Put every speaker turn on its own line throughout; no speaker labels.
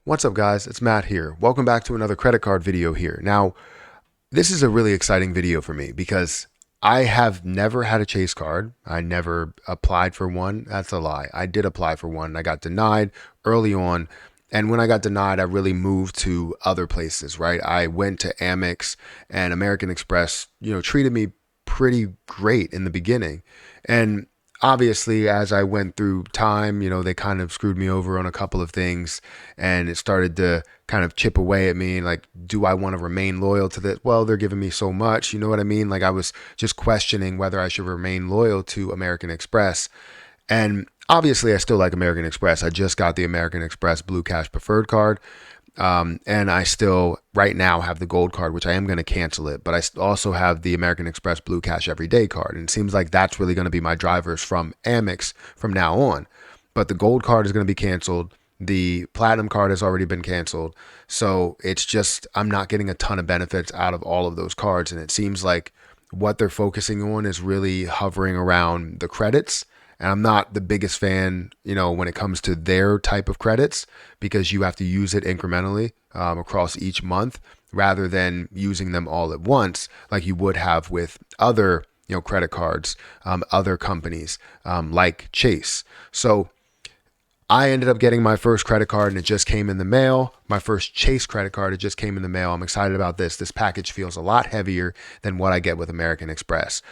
What's up guys, it's Matt here. Welcome back to another credit card video here. Now, this is a really exciting video for me because I have never had a Chase card. I never applied for one. That's a lie. I did apply for one. I got denied early on. And when I got denied, I really moved to other places, right? I went to Amex and American Express, treated me pretty great in the beginning. And obviously, as I went through time, they kind of screwed me over on a couple of things and it started to kind of chip away at me. Like, do I want to remain loyal to this? Well, they're giving me so much, you know what I mean? Like, I was just questioning whether I should remain loyal to American Express. And obviously, I still like American Express. I just got the American Express Blue Cash Preferred card. And I still right now have the gold card, which I am going to cancel it, but I also have the American Express Blue Cash Everyday card. And it seems like that's really going to be my drivers from Amex from now on. But the gold card is going to be canceled. The platinum card has already been canceled. So it's just, I'm not getting a ton of benefits out of all of those cards. And it seems like what they're focusing on is really hovering around the credits. And I'm not the biggest fan, when it comes to their type of credits, because you have to use it incrementally across each month rather than using them all at once like you would have with other, credit cards, other companies like Chase. So I ended up getting my first credit card and it just came in the mail. My first Chase credit card, it just came in the mail. I'm excited about this. This package feels a lot heavier than what I get with American Express.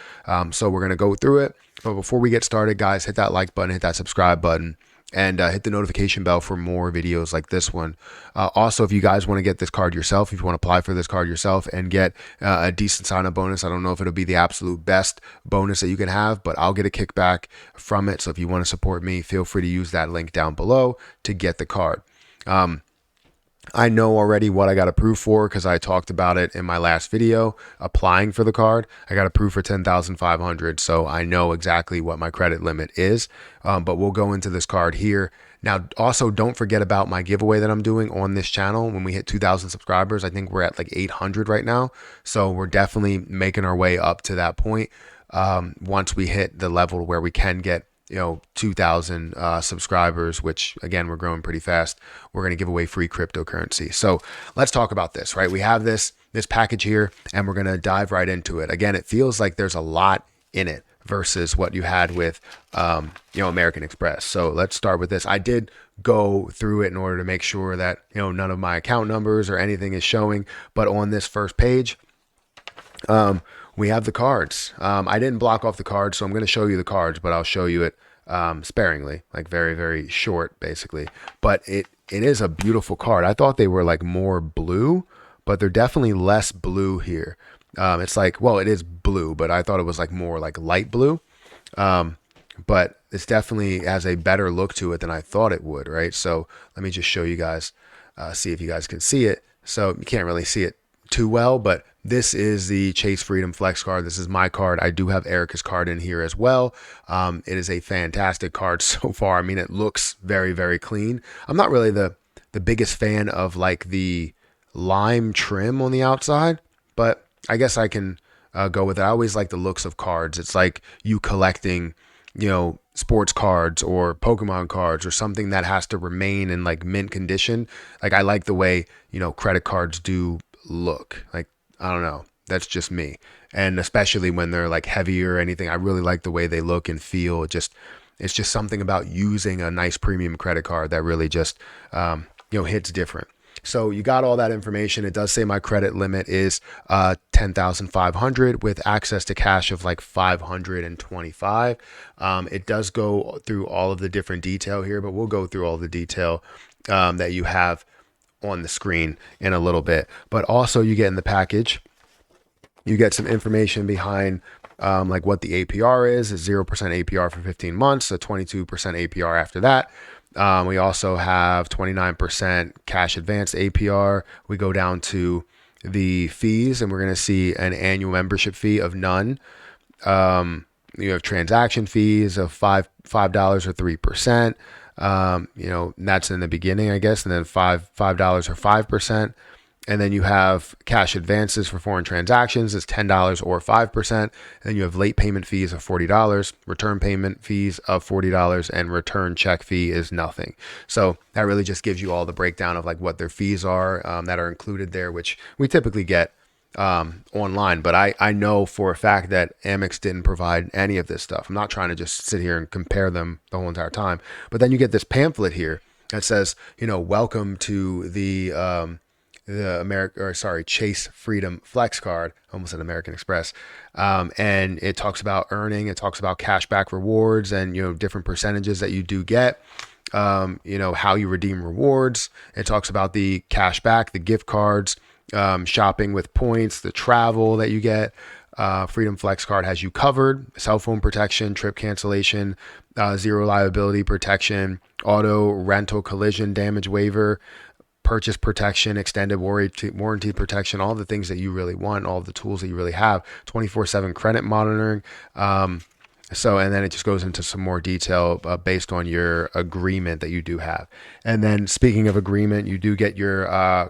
So we're going to go through it. But before we get started, guys, hit that like button, hit that subscribe button, and hit the notification bell for more videos like this one. Also, if you guys want to get this card yourself, if you want to apply for this card yourself and get a decent sign-up bonus, I don't know if it'll be the absolute best bonus that you can have, but I'll get a kickback from it. So if you want to support me, feel free to use that link down below to get the card. I know already what I got approved for because I talked about it in my last video applying for the card. I got approved for 10,500, so I know exactly what my credit limit is. But we'll go into this card here. Now, also don't forget about my giveaway that I'm doing on this channel. When we hit 2,000 subscribers, I think we're at like 800 right now. So we're definitely making our way up to that point. Once we hit the level where we can get 2,000 subscribers, which again, we're growing pretty fast, we're going to give away free cryptocurrency. So let's talk about this, right? We have this package here and we're going to dive right into it. Again, it feels like there's a lot in it versus what you had with, American Express. So let's start with this. I did go through it in order to make sure that, none of my account numbers or anything is showing, but on this first page, we have the cards. I didn't block off the cards, so I'm going to show you the cards, but I'll show you it sparingly, like very, very short, basically. But it is a beautiful card. I thought they were like more blue, but they're definitely less blue here. It's like, well, it is blue, but I thought it was like more like light blue. But it's definitely has a better look to it than I thought it would, right? So let me just show you guys, see if you guys can see it. So you can't really see it too well, but this is the Chase Freedom Flex card. This is my card. I do have Erica's card in here as well. It is a fantastic card so far. I mean, it looks very, very clean. I'm not really the biggest fan of like the lime trim on the outside, but I guess I can go with it. I always like the looks of cards. It's like you collecting, sports cards or Pokemon cards or something that has to remain in like mint condition. Like I like the way, credit cards do look. Like, I don't know. That's just me. And especially when they're like heavier or anything, I really like the way they look and feel. It's just something about using a nice premium credit card that really just, hits different. So you got all that information. It does say my credit limit is 10,500 with access to cash of like 525. It does go through all of the different detail here, but we'll go through all the detail that you have on the screen in a little bit. But also you get in the package, you get some information behind like what the APR is 0% APR for 15 months, a 22% APR after that. We also have 29% cash advance APR. We go down to the fees and we're going to see an annual membership fee of none. You have transaction fees of $5 or 3%. That's in the beginning, I guess, and then $5 or 5%. And then you have cash advances for foreign transactions is $10 or 5%. And then you have late payment fees of $40, return payment fees of $40, and return check fee is nothing. So that really just gives you all the breakdown of like what their fees are that are included there, which we typically get online. But I know for a fact that Amex didn't provide any of this stuff. I'm not trying to just sit here and compare them the whole entire time. But then you get this pamphlet here that says, welcome to the Chase Freedom Flex Card, almost an American Express. And it talks about earning, it talks about cashback rewards and, different percentages that you do get, how you redeem rewards. It talks about the cashback, the gift cards, shopping with points, the travel that you get. Freedom Flex Card has you covered: cell phone protection, trip cancellation, zero liability protection, auto rental collision damage waiver, purchase protection, extended warranty protection, all the things that you really want, all the tools that you really have, 24/7 credit monitoring. And then it just goes into some more detail based on your agreement that you do have. And then speaking of agreement, you do get your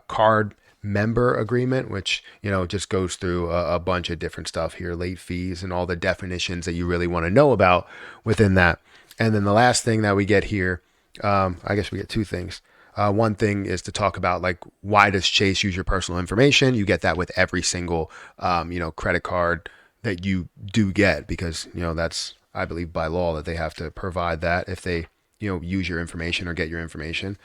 card member agreement, which, just goes through a bunch of different stuff here, late fees and all the definitions that you really want to know about within that. And then the last thing that we get here, I guess we get two things. One thing is to talk about like, why does Chase use your personal information? You get that with every single, credit card that you do get, because, that's, I believe by law that they have to provide that if they, use your information or get your information.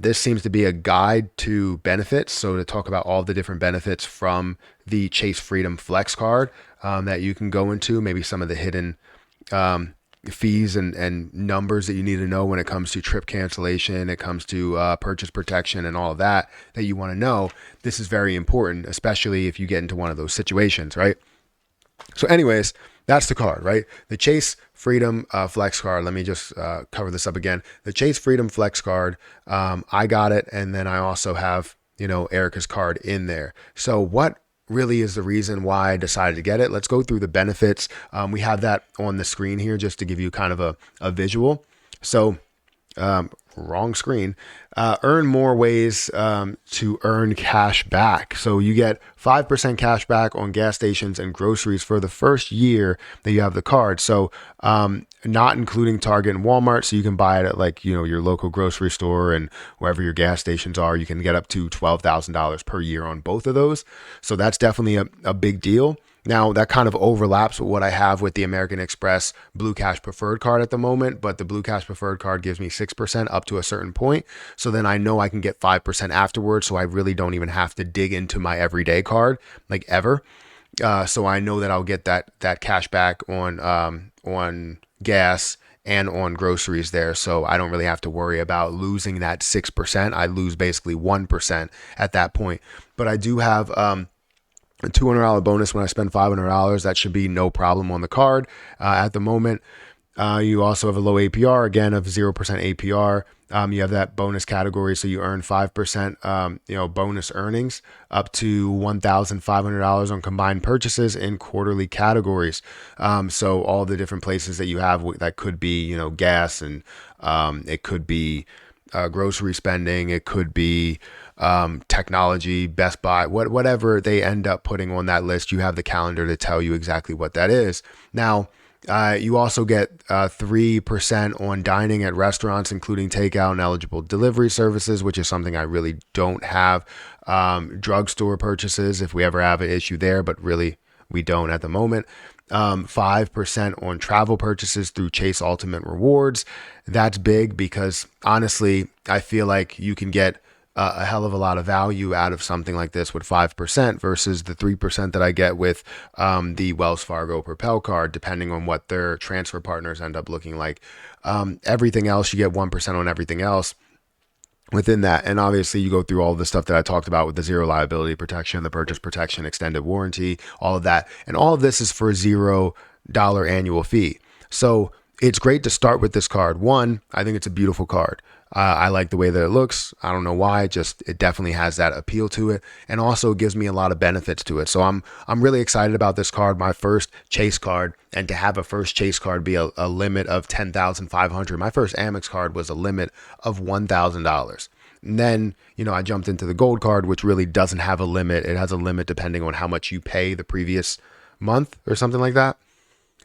This seems to be a guide to benefits. So to talk about all the different benefits from the Chase Freedom Flex Card that you can go into, maybe some of the hidden fees and numbers that you need to know when it comes to trip cancellation, it comes to purchase protection and all of that you want to know. This is very important, especially if you get into one of those situations, right? So anyways, that's the card, right? The Chase Freedom Flex Card. Let me just cover this up again. The Chase Freedom Flex Card, I got it. And then I also have, Erica's card in there. So what really is the reason why I decided to get it? Let's go through the benefits. We have that on the screen here just to give you kind of a visual. So wrong screen. Earn more ways to earn cash back. So you get 5% cash back on gas stations and groceries for the first year that you have the card. So not including Target and Walmart. So you can buy it at like, your local grocery store and wherever your gas stations are. You can get up to $12,000 per year on both of those. So that's definitely a big deal. Now that kind of overlaps with what I have with the American Express Blue Cash Preferred Card at the moment, but the Blue Cash Preferred Card gives me 6% up to a certain point. So then I know I can get 5% afterwards. So I really don't even have to dig into my everyday card like ever. So I know that I'll get that cash back on gas and on groceries there. So I don't really have to worry about losing that 6%. I lose basically 1% at that point. But I do have a $200 bonus when I spend $500. That should be no problem on the card at the moment. You also have a low APR, again, of 0% APR. You have that bonus category, so you earn 5%, bonus earnings up to $1,500 on combined purchases in quarterly categories. So all the different places that you have that could be, gas, and it could be grocery spending, it could be technology, Best Buy, whatever they end up putting on that list. You have the calendar to tell you exactly what that is. Now, you also get 3% on dining at restaurants, including takeout and eligible delivery services, which is something I really don't have. Drugstore purchases, if we ever have an issue there, but really we don't at the moment. 5% on travel purchases through Chase Ultimate Rewards. That's big because honestly, I feel like you can get a hell of a lot of value out of something like this with 5% versus the 3% that I get with the Wells Fargo Propel card, depending on what their transfer partners end up looking like. Everything else, you get 1% on everything else within that. And obviously you go through all the stuff that I talked about with the zero liability protection, the purchase protection, extended warranty, all of that. And all of this is for $0 annual fee. So it's great to start with this card. One, I think it's a beautiful card. I like the way that it looks. I don't know why, it definitely has that appeal to it. And also it gives me a lot of benefits to it. So I'm really excited about this card, my first Chase card, and to have a first Chase card be a limit of $10,500. My first Amex card was a limit of $1,000. And then, I jumped into the gold card, which really doesn't have a limit. It has a limit depending on how much you pay the previous month or something like that.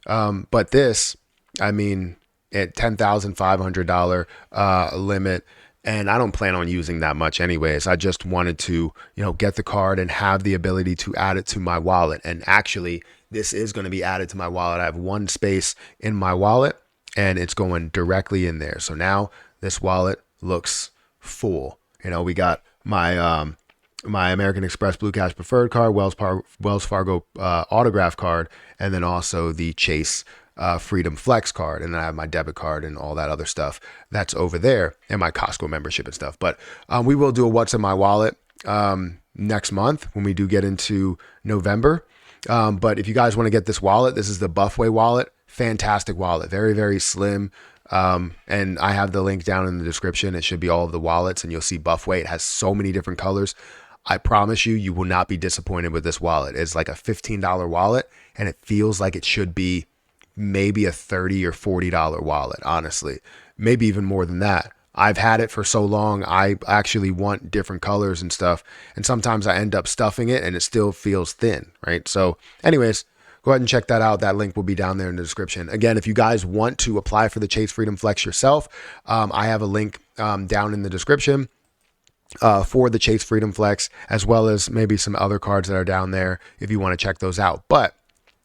But this, at $10,500 limit, and I don't plan on using that much anyways. I just wanted to, get the card and have the ability to add it to my wallet. And actually, this is going to be added to my wallet. I have one space in my wallet and it's going directly in there. So now this wallet looks full. We got my my American Express Blue Cash Preferred card, Wells Fargo autograph card, and then also the Chase Freedom Flex card. And then I have my debit card and all that other stuff that's over there, and my Costco membership and stuff. But we will do a what's in my wallet next month when we do get into November. But if you guys want to get this wallet, this is the Buffway wallet. Fantastic wallet. Very, very slim. And I have the link down in the description. It should be all of the wallets, and you'll see Buffway. It has so many different colors. I promise you, you will not be disappointed with this wallet. It's like a $15 wallet, and it feels like it should be maybe a $30 or $40 wallet, honestly. Maybe even more than that. I've had it for so long, I actually want different colors and stuff. And sometimes I end up stuffing it and it still feels thin, right? So anyways, go ahead and check that out. That link will be down there in the description. Again, if you guys want to apply for the Chase Freedom Flex yourself, I have a link down in the description for the Chase Freedom Flex, as well as maybe some other cards that are down there if you want to check those out. But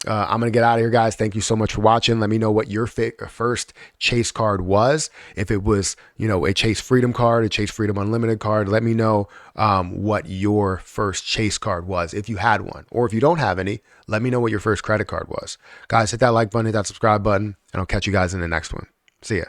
I'm going to get out of here, guys. Thank you so much for watching. Let me know what your first Chase card was. If it was, a Chase Freedom card, a Chase Freedom Unlimited card, let me know what your first Chase card was, if you had one. Or if you don't have any, let me know what your first credit card was. Guys, hit that like button, hit that subscribe button, and I'll catch you guys in the next one. See ya.